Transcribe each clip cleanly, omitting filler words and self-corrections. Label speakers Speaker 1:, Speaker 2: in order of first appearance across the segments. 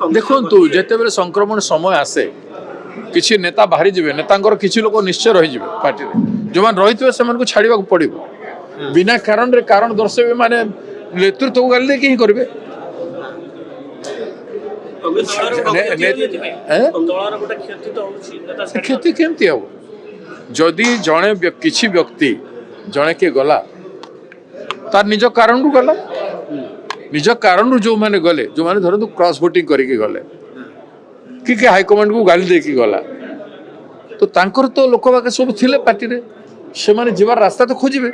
Speaker 1: देखु जिते संक्रमण समय आसे किसी नेता बाहरी जी नेता किसी लोग निश्चय रही पार्टी में जो मैंने रही से छाड़ा पड़ो बिना कारण रे कारण दर्शे माने नेतृत्व गाली देके ही करेंगे क्षति केमती हम जदि जड़े किसी व्यक्ति जड़े किए गला तार निज कारण रू गला निज कारण जो मैंने गले जो मैंने धरतु क्रॉस वोटिंग करके गले कि हाईकमांड को गाली देकी गला तो तांकर तो लोक बाके सब थिले पार्टी रे से माने जीवार रास्ता तो खोजिबे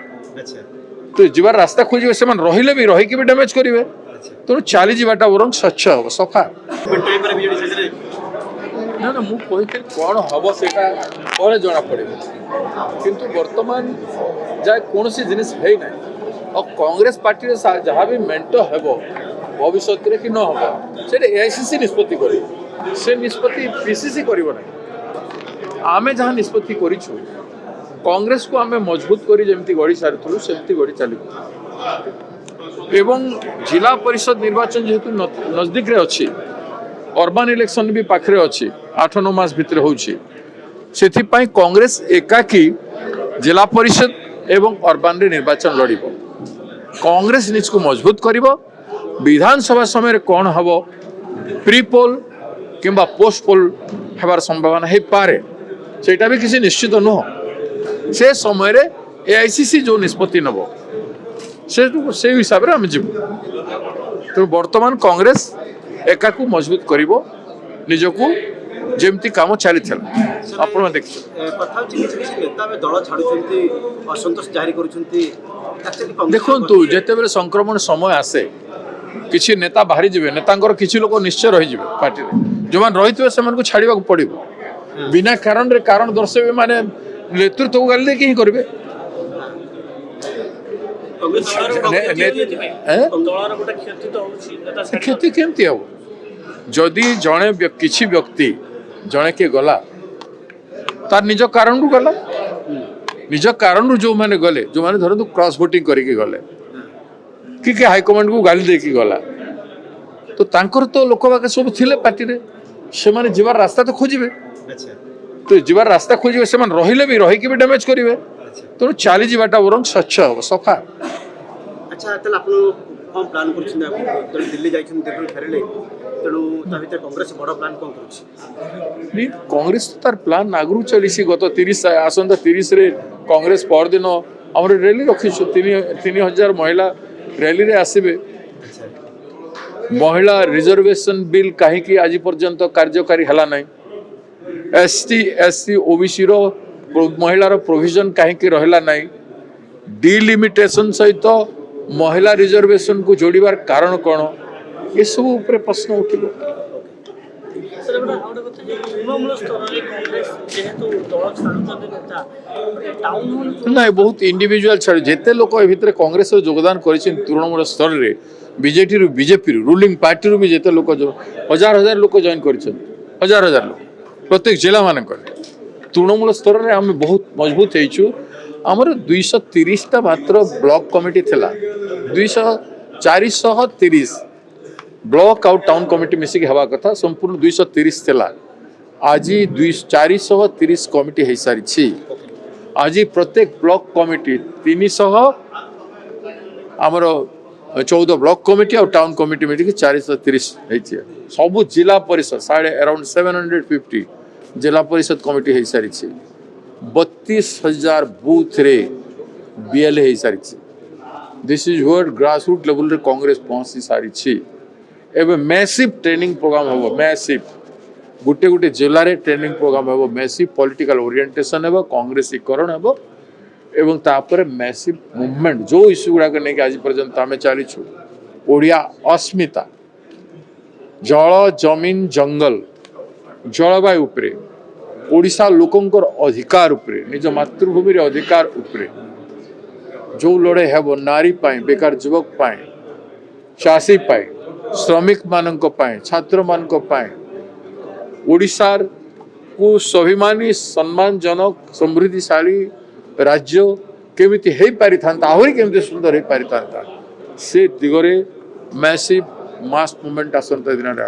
Speaker 1: तो जीवार रास्ता खोजिबे से माने रहिले भी रही के भी डैमेज करिवे तो चली जीवाटा बरं स्वच्छ हो सफा ना ना मु कहते कौन हम सेटा पर जना पड़ेगा किंतु वर्तमान जाए कौन सी जिनिस है ना और कांग्रेस पार्टी जहाँ भी मेंट हेबो भविष्य कि न हम से एआईसीसी निष्पत्ति कर से निष्पत्ति पीसीसी करिवो ना आमे जहाँ निष्पत्ति करिछु कांग्रेस को आमे मजबूत करी जेमती गढ़ी सारिथुलु सेमती गढ़ी चलिबो एवं जिला परिषद निर्वाचन जेहेतु नजदीक रे अछि अर्बन इलेक्शन भी पाखरे अछि 8-9 मास भितर होउछि सेथि पई कांग्रेस एकाकी जिला परिषद एवं अर्बन रे निर्वाचन लड़िबो कांग्रेस निज को मजबूत करिबो विधानसभा समय रे कोन हबो प्री पोल किंबा पोस्ट पोल हेबार संभावना है पारे सेटा भी किसी निश्चित नुह से समय रे एआईसीसी जो निष्पत्ति नबो से हिसाब रे हम जीवु तो वर्तमान कांग्रेस एका को मजबूत करिबो निजको जेमती काम चली आपण देख देखु जिते संक्रमण समय आसे किसी नेता बाहरी जी नेता किसी लोग निश्चय रही पार्टी में जो मैंने रही से छाड़ा पड़ो बिना कारण रे कारण दर्शे माने नेतृत्व गाली देके ही करेंगे क्षति केमती हम जदि जड़े किसी व्यक्ति जड़े किए गला तार निज कारण रू गला निज कारण जो मैंने गले जो मैंने धरतु क्रॉस वोटिंग करके गले कि हाईकमांड को गाली देकी गला तो तांकर तो लोक बाके सब थिले पार्टी रे से माने जीवार रास्ता तो खोजिबे तो जीवार रास्ता खोजिबे से माने रहिले भी रही के भी डैमेज करिवे तो चली जीवाटा बरं स्वच्छ हो सफा
Speaker 2: अच्छा तल आपन कौन प्लान करछिन आप दिल्ली जाइछन दिल्ली फेरले तेणु ता भीतर कांग्रेस बड़ प्लान कौन करछि
Speaker 1: नहीं कांग्रेस तार प्लान आगरू चलीसी गत 30 आसंता 30 रे कांग्रेस पर दिन हमर रैली रखिछु 3000 महिला रैली रे आसीबे महिला रिजर्वेशन बिल कहीं कि आज पर्यंत कार्यकारी हला नहीं एसटी एससी ओबीसी रो महिला रो प्रोविजन कहीं कि रहला नहीं डिलिमिटेशन सहित महिला रिजर्वेशन को जोड़ीबार कारण कौन ये सब ऊपर प्रश्न उठिबो नहीं बहुत इंडिविजुअल छाड़ जेते लोक ए भितर कांग्रेस योगदान करिसिन तृणमूल स्तर रे बीजेपी रु बीजेपी रु रूलिंग पार्टी रु भी जेते लोक हजार हजार लोक जॉइन करिसन हजार हजार लोक प्रत्येक जिला मान तृणमूल स्तर रे हम बहुत मजबूत हेइछु हमर 230 टा मात्र ब्लॉक कमिटी थिला 430 ब्लॉक आउट टाउन कमिटी मिसिक हवा कथा संपूर्ण 230 थिला आज 430 कमिटी है सारी आज प्रत्येक ब्लॉक कमिटी 300 आमर 14 ब्लॉक कमिटी और टाउन कमिटी मिली 430 सब जिला परिषद साढ़े अराउंड 750 जिला परिषद कमिटी है सारी 32,000 बूथ रे बीएल है सारी this is what grass root level रे कांग्रेस पहुंची सारी एवं मैसिव ट्रेनिंग प्रोग्राम हम मैसिव गोटे गोटे जिले में ट्रेनिंग प्रोग्राम हम मैसिव पॉलिटिकल ओरिएंटेशन हम कांग्रेसीकरण हम एवं तापर मैसिव मूवमेंट जो इश्यू गुड़ाक नहीं आज पर्यंत आम चलीचु ओडिया अस्मिता जल जमीन जंगल जलवायु उपरे ओडिशा लोकंकर अधिकार उपरे निज मातृभूमि रे अधिकार उपरे जो लड़े हेब नारी पाए बेकार युवक पाए चाषी पाए श्रमिक मानक पाए छात्र मानक पाए ओडिशार को स्वाभिमानी सम्मानजनक समृद्धिशाली राज्य केमिति हेई पारि थांता आहुरी केमिति सुंदर हेई पारि थांता से दिगरे मैसिव मास मूवमेंट आसंता दिन रे